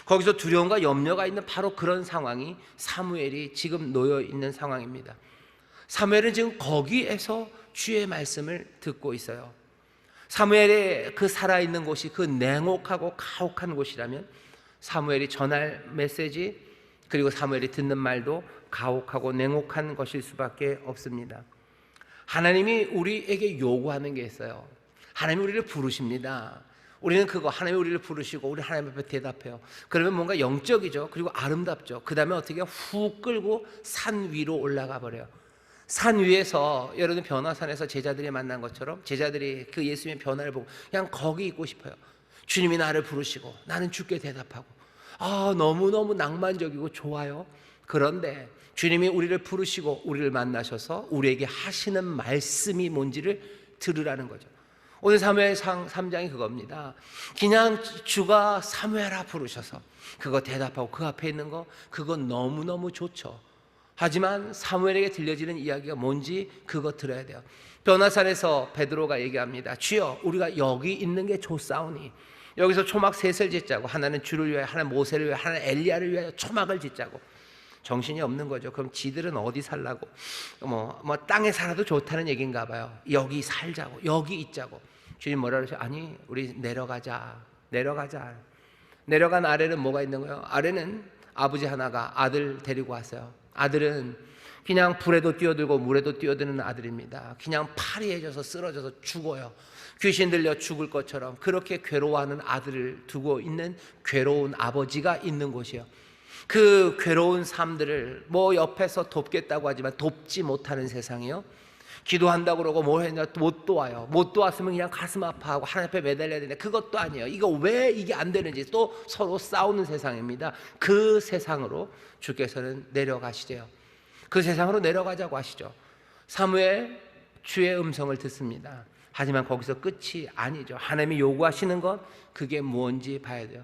거기서 두려움과 염려가 있는 바로 그런 상황이 사무엘이 지금 놓여 있는 상황입니다. 사무엘은 지금 거기에서 주의 말씀을 듣고 있어요. 사무엘의 그 살아있는 곳이 그 냉혹하고 가혹한 곳이라면 사무엘이 전할 메시지, 그리고 사무엘이 듣는 말도 가혹하고 냉혹한 것일 수밖에 없습니다. 하나님이 우리에게 요구하는 게 있어요. 하나님이 우리를 부르십니다. 우리는 그거, 하나님이 우리를 부르시고 우리 하나님 앞에 대답해요. 그러면 뭔가 영적이죠. 그리고 아름답죠. 그 다음에 어떻게 훅 끌고 산 위로 올라가 버려요. 산 위에서, 여러분 변화산에서 제자들이 만난 것처럼 제자들이 그 예수님의 변화를 보고 그냥 거기 있고 싶어요. 주님이 나를 부르시고 나는 주께 대답하고, 너무너무 낭만적이고 좋아요. 그런데 주님이 우리를 부르시고 우리를 만나셔서 우리에게 하시는 말씀이 뭔지를 들으라는 거죠. 오늘 사무엘상 3장이 그겁니다. 그냥 주가 사무엘아 부르셔서 그거 대답하고 그 앞에 있는 거 그거 너무너무 좋죠. 하지만 사무엘에게 들려지는 이야기가 뭔지 그거 들어야 돼요. 변화산에서 베드로가 얘기합니다. 주여, 우리가 여기 있는 게 좋사오니 여기서 초막 셋을 짓자고, 하나는 주를 위하여, 하나는 모세를 위하여, 하나는 엘리야를 위하여 초막을 짓자고. 정신이 없는 거죠. 그럼 지들은 어디 살라고? 뭐 땅에 살아도 좋다는 얘기인가 봐요. 여기 살자고, 여기 있자고. 주님 뭐라 그러셔? 아니, 우리 내려가자. 내려간 아래는 뭐가 있는 거예요? 아래는 아버지 하나가 아들 데리고 왔어요. 아들은 그냥 불에도 뛰어들고 물에도 뛰어드는 아들입니다. 그냥 파리해져서 쓰러져서 죽어요. 귀신 들려 죽을 것처럼 그렇게 괴로워하는 아들을 두고 있는 괴로운 아버지가 있는 곳이에요. 그 괴로운 삶들을 뭐 옆에서 돕겠다고 하지만 돕지 못하는 세상이요. 기도한다고 그러고 뭘 했냐 못 도와요. 못 도왔으면 그냥 가슴 아파하고 하나님 앞에 매달려야 되는데 그것도 아니에요. 이거 왜 이게 안 되는지 또 서로 싸우는 세상입니다. 그 세상으로 주께서는 내려가시죠. 그 세상으로 내려가자고 하시죠. 사무엘 주의 음성을 듣습니다. 하지만 거기서 끝이 아니죠. 하나님이 요구하시는 것 그게 뭔지 봐야 돼요.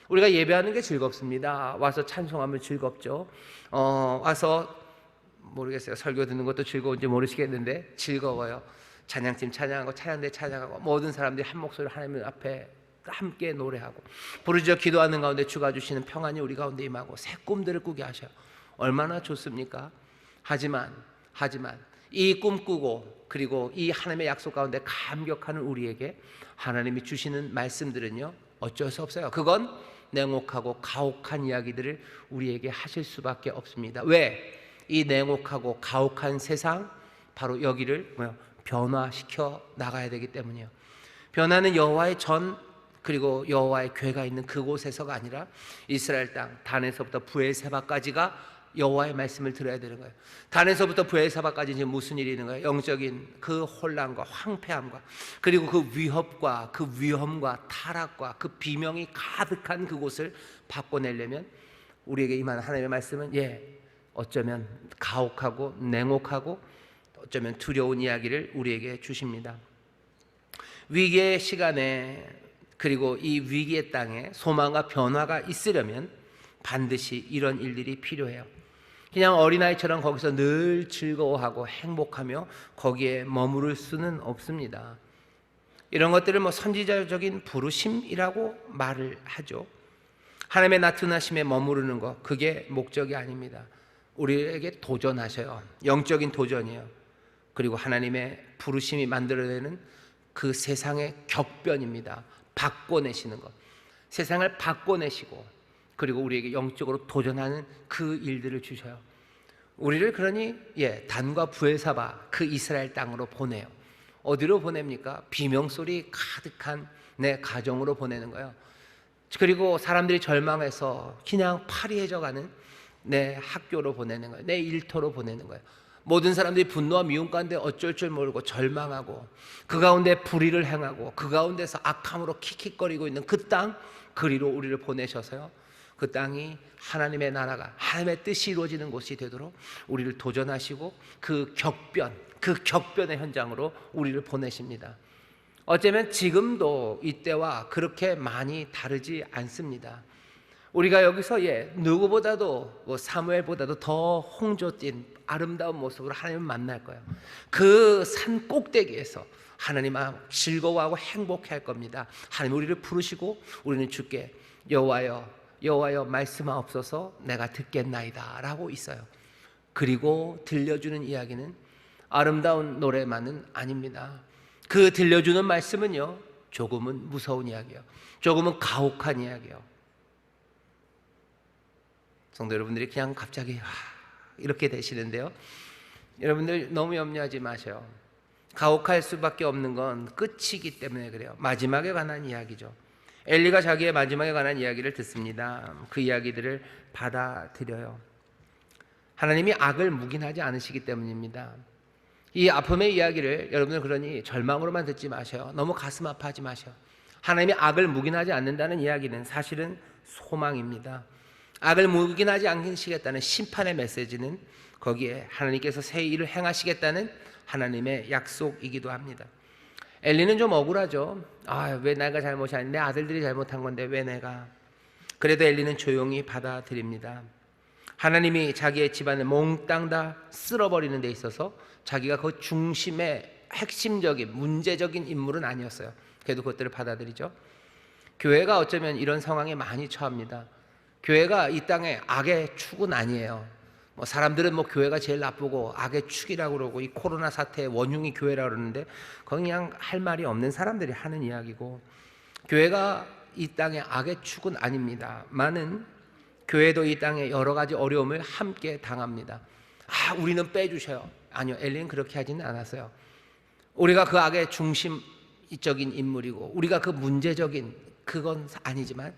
우리가 예배하는 게 즐겁습니다. 와서 찬송하면 즐겁죠. 와서 모르겠어요. 설교 듣는 것도 즐거운지 모르시겠는데 즐거워요. 찬양팀 찬양하고 찬양대 찬양하고 모든 사람들이 한 목소리로 하나님 앞에 함께 노래하고 부르짖어 기도하는 가운데 주가 주시는 평안이 우리 가운데 임하고 새 꿈들을 꾸게 하셔요. 얼마나 좋습니까? 하지만 이 꿈꾸고 그리고 이 하나님의 약속 가운데 감격하는 우리에게 하나님이 주시는 말씀들은요 어쩔 수 없어요. 그건 냉혹하고 가혹한 이야기들을 우리에게 하실 수밖에 없습니다. 왜? 이 냉혹하고 가혹한 세상 바로 여기를 변화시켜 나가야 되기 때문이에요. 변화는 여호와의 전 그리고 여호와의 궤가 있는 그곳에서가 아니라 이스라엘 땅 단에서부터 브엘세바까지가 여호와의 말씀을 들어야 되는 거예요. 단에서부터 브엘세바까지 이제 무슨 일이 있는 거예요? 영적인 그 혼란과 황폐함과 그리고 그 위협과 그 위험과 타락과 그 비명이 가득한 그곳을 바꿔내려면 우리에게 임한 하나님의 말씀은 어쩌면 가혹하고 냉혹하고 어쩌면 두려운 이야기를 우리에게 주십니다. 위기의 시간에 그리고 이 위기의 땅에 소망과 변화가 있으려면 반드시 이런 일들이 필요해요. 그냥 어린아이처럼 거기서 늘 즐거워하고 행복하며 거기에 머무를 수는 없습니다. 이런 것들을 선지자적인 부르심이라고 말을 하죠. 하나님의 나타나심에 머무르는 것 그게 목적이 아닙니다. 우리에게 도전하셔요. 영적인 도전이에요. 그리고 하나님의 부르심이 만들어내는 그 세상의 격변입니다. 바꿔내시는 것. 세상을 바꿔내시고 그리고 우리에게 영적으로 도전하는 그 일들을 주셔요. 우리를 그러니 단과 브엘사바 그 이스라엘 땅으로 보내요. 어디로 보냅니까? 비명소리 가득한 내 가정으로 보내는 거예요. 그리고 사람들이 절망해서 그냥 파리해져가는 내 학교로 보내는 거예요. 내 일터로 보내는 거예요. 모든 사람들이 분노와 미움 가운데 어쩔 줄 모르고 절망하고 그 가운데 불의를 행하고 그 가운데서 악함으로 킥킥거리고 있는 그 땅 그리로 우리를 보내셔서요. 그 땅이 하나님의 나라가 하나님의 뜻이 이루어지는 곳이 되도록 우리를 도전하시고 그 격변의 현장으로 우리를 보내십니다. 어쩌면 지금도 이때와 그렇게 많이 다르지 않습니다. 우리가 여기서 누구보다도 사무엘보다도 더 홍조뛴 아름다운 모습으로 하나님을 만날 거예요. 그 산 꼭대기에서 하나님 즐거워하고 행복할 겁니다. 하나님 우리를 부르시고 우리는 주께 여호와여 말씀하옵소서 내가 듣겠나이다 라고 있어요. 그리고 들려주는 이야기는 아름다운 노래만은 아닙니다. 그 들려주는 말씀은요 조금은 무서운 이야기예요. 조금은 가혹한 이야기예요. 성도 여러분들이 그냥 갑자기 이렇게 되시는데요, 여러분들 너무 염려하지 마세요. 가혹할 수밖에 없는 건 끝이기 때문에 그래요. 마지막에 관한 이야기죠. 엘리가 자기의 마지막에 관한 이야기를 듣습니다. 그 이야기들을 받아들여요. 하나님이 악을 묵인하지 않으시기 때문입니다. 이 아픔의 이야기를 여러분들 그러니 절망으로만 듣지 마세요. 너무 가슴 아파하지 마세요. 하나님이 악을 묵인하지 않는다는 이야기는 사실은 소망입니다. 악을 묵인하지 않으시겠다는 심판의 메시지는 거기에 하나님께서 새 일을 행하시겠다는 하나님의 약속이기도 합니다. 엘리는 좀 억울하죠. 왜 내가 잘못이 아닌데 내 아들들이 잘못한 건데 왜 내가. 그래도 엘리는 조용히 받아들입니다. 하나님이 자기의 집안을 몽땅 다 쓸어버리는 데 있어서 자기가 그 중심의 핵심적인 문제적인 인물은 아니었어요. 그래도 그것들을 받아들이죠. 교회가 어쩌면 이런 상황에 많이 처합니다. 교회가 이 땅의 악의 축은 아니에요. 사람들은 교회가 제일 나쁘고 악의 축이라고 그러고 이 코로나 사태의 원흉이 교회라고 그러는데 그건 그냥 할 말이 없는 사람들이 하는 이야기고, 교회가 이 땅의 악의 축은 아닙니다. 많은 교회도 이 땅에 여러 가지 어려움을 함께 당합니다. 우리는 빼주셔요. 아니요, 엘리는 그렇게 하지는 않았어요. 우리가 그 악의 중심적인 인물이고 우리가 그 문제적인 그건 아니지만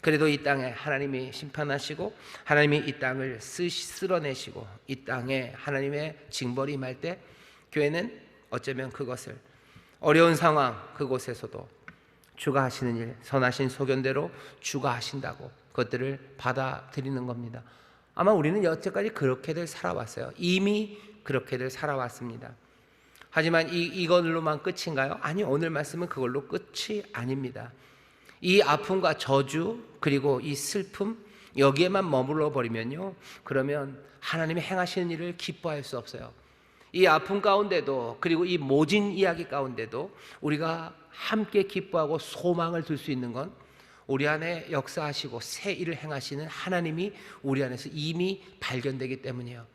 그래도 이 땅에 하나님이 심판하시고 하나님이 이 땅을 쓸어내시고 이 땅에 하나님의 징벌이 임할 때 교회는 어쩌면 그것을 어려운 상황 그곳에서도 주가 하시는 일, 선하신 소견대로 주가 하신다고 그것들을 받아들이는 겁니다. 아마 우리는 여태까지 그렇게들 살아왔어요. 이미 그렇게들 살아왔습니다. 하지만 이걸로만 끝인가요? 아니, 오늘 말씀은 그걸로 끝이 아닙니다. 이 아픔과 저주 그리고 이 슬픔 여기에만 머물러 버리면요, 그러면 하나님이 행하시는 일을 기뻐할 수 없어요. 이 아픔 가운데도 그리고 이 모진 이야기 가운데도 우리가 함께 기뻐하고 소망을 둘 수 있는 건 우리 안에 역사하시고 새 일을 행하시는 하나님이 우리 안에서 이미 발견되기 때문이에요.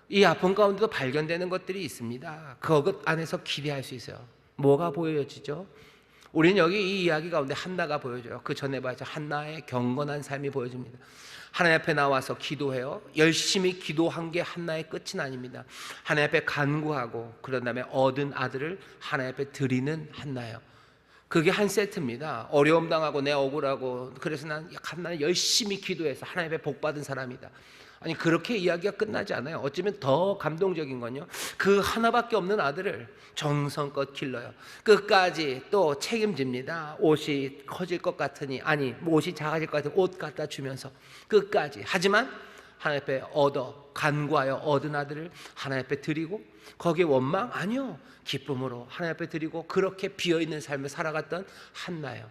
이 아픔 가운데도 발견되는 것들이 있습니다. 그것 안에서 기대할 수 있어요. 뭐가 보여지죠? 우리는 여기 이 이야기 가운데 한나가 보여져요. 그 전에 봤죠. 한나의 경건한 삶이 보여집니다. 하나님 앞에 나와서 기도해요. 열심히 기도한 게 한나의 끝은 아닙니다. 하나님 앞에 간구하고 그런 다음에 얻은 아들을 하나님 앞에 드리는 한나예요. 그게 한 세트입니다. 어려움 당하고 내 억울하고 그래서 한나는 열심히 기도해서 하나님 앞에 복받은 사람이다. 아니, 그렇게 이야기가 끝나지 않아요. 어쩌면 더 감동적인 건요, 그 하나밖에 없는 아들을 정성껏 길러요. 끝까지 또 책임집니다. 옷이 커질 것 같으니, 아니 옷이 작아질 것 같으니 옷 갖다 주면서 끝까지. 하지만 하나님 앞에 간구하여 얻은 아들을 하나님 앞에 드리고 거기에 원망? 아니요, 기쁨으로 하나님 앞에 드리고 그렇게 비어있는 삶을 살아갔던 한나예요.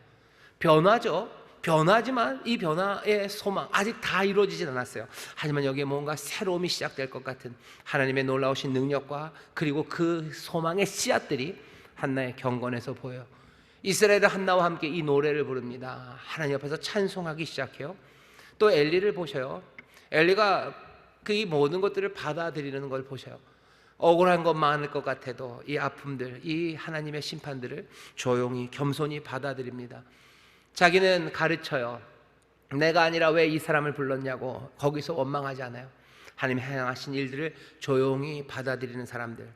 변화죠. 변하지만 이 변화의 소망 아직 다 이루어지진 않았어요. 하지만 여기에 뭔가 새로움이 시작될 것 같은 하나님의 놀라우신 능력과 그리고 그 소망의 씨앗들이 한나의 경건에서 보여요. 이스라엘의 한나와 함께 이 노래를 부릅니다. 하나님 앞에서 찬송하기 시작해요. 또 엘리를 보셔요. 엘리가 그 모든 것들을 받아들이는 걸 보셔요. 억울한 것 많을 것 같아도 이 아픔들, 이 하나님의 심판들을 조용히 겸손히 받아들입니다. 자기는 가르쳐요. 내가 아니라 왜 이 사람을 불렀냐고. 거기서 원망하지 않아요. 하나님이 행하신 일들을 조용히 받아들이는 사람들.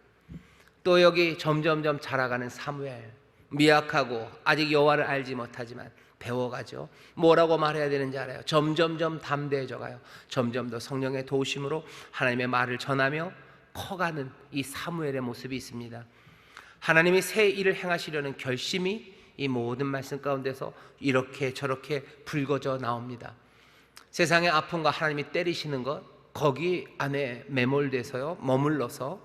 또 여기 점점점 자라가는 사무엘, 미약하고 아직 여호와를 알지 못하지만 배워가죠. 뭐라고 말해야 되는지 알아요. 점점점 담대해져 가요. 점점 더 성령의 도우심으로 하나님의 말을 전하며 커가는 이 사무엘의 모습이 있습니다. 하나님이 새 일을 행하시려는 결심이 이 모든 말씀 가운데서 이렇게 저렇게 불거져 나옵니다. 세상의 아픔과 하나님이 때리시는 것, 거기 안에 매몰돼서요, 머물러서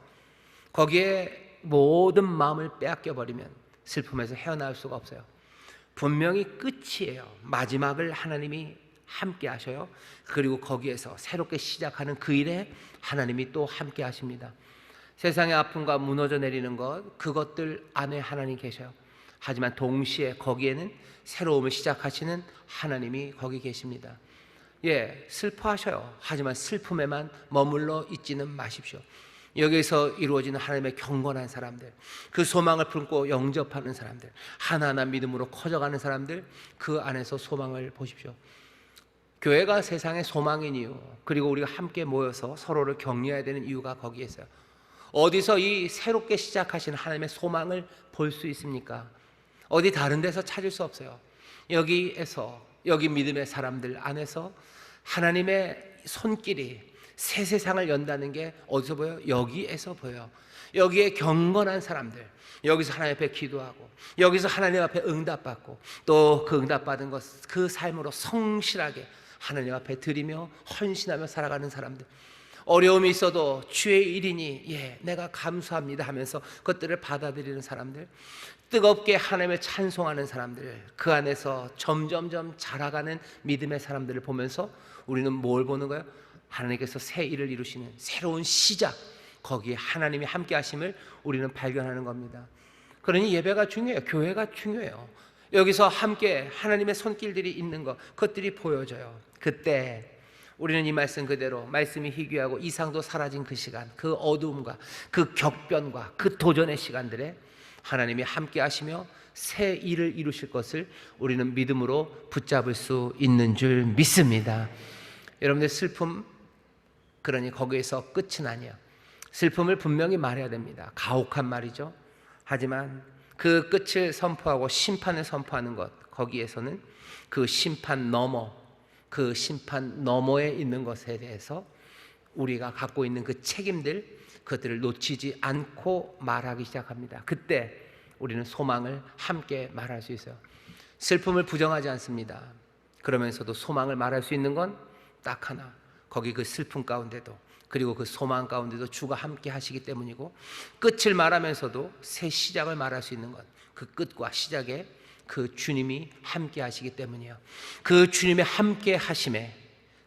거기에 모든 마음을 빼앗겨 버리면 슬픔에서 헤어나올 수가 없어요. 분명히 끝이에요. 마지막을 하나님이 함께 하셔요. 그리고 거기에서 새롭게 시작하는 그 일에 하나님이 또 함께 하십니다. 세상의 아픔과 무너져 내리는 것, 그것들 안에 하나님 계셔요. 하지만 동시에 거기에는 새로움을 시작하시는 하나님이 거기 계십니다. 슬퍼하셔요. 하지만 슬픔에만 머물러 있지는 마십시오. 여기서 이루어지는 하나님의 경건한 사람들, 그 소망을 품고 영접하는 사람들, 하나하나 믿음으로 커져가는 사람들, 그 안에서 소망을 보십시오. 교회가 세상의 소망인 이유, 그리고 우리가 함께 모여서 서로를 격려해야 되는 이유가 거기에 있어요. 어디서 이 새롭게 시작하신 하나님의 소망을 볼 수 있습니까? 어디 다른 데서 찾을 수 없어요. 여기에서, 여기 믿음의 사람들 안에서 하나님의 손길이 새 세상을 연다는 게 어디서 보여요? 여기에서 보여요. 여기에 경건한 사람들, 여기서 하나님 앞에 기도하고 여기서 하나님 앞에 응답받고 또 그 응답받은 것, 그 삶으로 성실하게 하나님 앞에 드리며 헌신하며 살아가는 사람들, 어려움이 있어도 주의 일이니 내가 감사합니다 하면서 그것들을 받아들이는 사람들, 뜨겁게 하나님을 찬송하는 사람들, 그 안에서 점점점 자라가는 믿음의 사람들을 보면서 우리는 뭘 보는 거예요? 하나님께서 새 일을 이루시는 새로운 시작, 거기에 하나님이 함께 하심을 우리는 발견하는 겁니다. 그러니 예배가 중요해요. 교회가 중요해요. 여기서 함께 하나님의 손길들이 있는 것, 그것들이 보여져요. 그때 우리는 이 말씀 그대로, 말씀이 희귀하고 이상도 사라진 그 시간, 그 어두움과 그 격변과 그 도전의 시간들에 하나님이 함께 하시며 새 일을 이루실 것을 우리는 믿음으로 붙잡을 수 있는 줄 믿습니다. 여러분들, 슬픔, 그러니 거기에서 끝은 아니야. 슬픔을 분명히 말해야 됩니다. 가혹한 말이죠. 하지만 그 끝을 선포하고 심판을 선포하는 것, 거기에서는 그 심판 너머에 있는 것에 대해서 우리가 갖고 있는 그 책임들, 그것들을 놓치지 않고 말하기 시작합니다. 그때 우리는 소망을 함께 말할 수 있어요. 슬픔을 부정하지 않습니다. 그러면서도 소망을 말할 수 있는 건 딱 하나, 거기 그 슬픔 가운데도, 그리고 그 소망 가운데도 주가 함께 하시기 때문이고, 끝을 말하면서도 새 시작을 말할 수 있는 것, 그 끝과 시작에 그 주님이 함께 하시기 때문이에요. 그 주님의 함께 하심에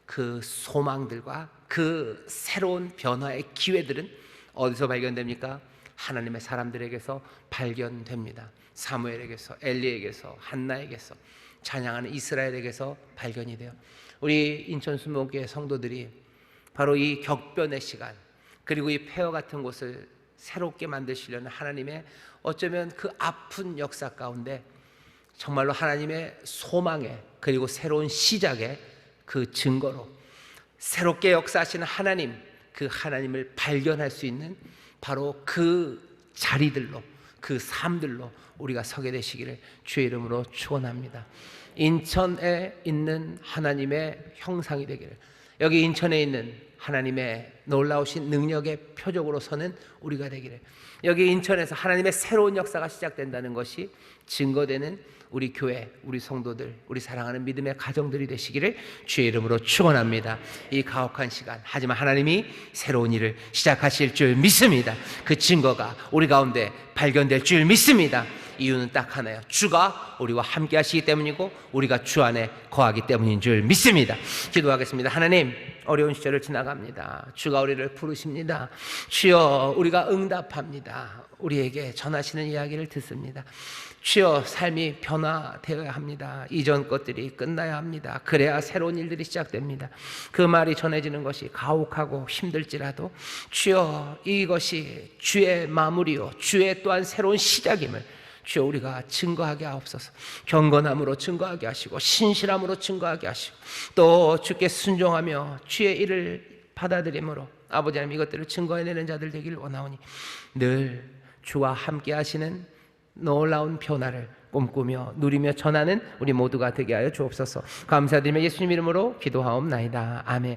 그 소망들과 그 새로운 변화의 기회들은 어디서 발견됩니까? 하나님의 사람들에게서 발견됩니다. 사무엘에게서, 엘리에게서, 한나에게서, 찬양하는 이스라엘에게서 발견이 돼요. 우리 인천 순복음교회 성도들이 바로 이 격변의 시간, 그리고 이 폐허 같은 곳을 새롭게 만드시려는 하나님의 어쩌면 그 아픈 역사 가운데 정말로 하나님의 소망에, 그리고 새로운 시작의 그 증거로 새롭게 역사하시는 하나님, 그 하나님을 발견할 수 있는 바로 그 자리들로, 그 삶들로 우리가 서게 되시기를 주의 이름으로 축원합니다. 인천에 있는 하나님의 형상이 되기를, 여기 인천에 있는 하나님의 놀라우신 능력의 표적으로 서는 우리가 되기를, 여기 인천에서 하나님의 새로운 역사가 시작된다는 것이 증거되는 우리 교회, 우리 성도들, 우리 사랑하는 믿음의 가정들이 되시기를 주의 이름으로 축원합니다. 이 가혹한 시간, 하지만 하나님이 새로운 일을 시작하실 줄 믿습니다. 그 증거가 우리 가운데 발견될 줄 믿습니다. 이유는 딱 하나예요. 주가 우리와 함께 하시기 때문이고, 우리가 주 안에 거하기 때문인 줄 믿습니다. 기도하겠습니다. 하나님, 어려운 시절을 지나갑니다. 주가 우리를 부르십니다. 주여, 우리가 응답합니다. 우리에게 전하시는 이야기를 듣습니다. 주여, 삶이 변화되어야 합니다. 이전 것들이 끝나야 합니다. 그래야 새로운 일들이 시작됩니다. 그 말이 전해지는 것이 가혹하고 힘들지라도 주여, 이것이 주의 마무리요, 주의 또한 새로운 시작임을 주여 우리가 증거하게 하옵소서. 경건함으로 증거하게 하시고, 신실함으로 증거하게 하시고, 또 주께 순종하며 주의 일을 받아들임으로 아버지 하나님, 이것들을 증거해내는 자들 되기를 원하오니 늘 주와 함께 하시는 놀라운 변화를 꿈꾸며 누리며 전하는 우리 모두가 되게 하여 주옵소서. 감사드리며 예수님 이름으로 기도하옵나이다. 아멘.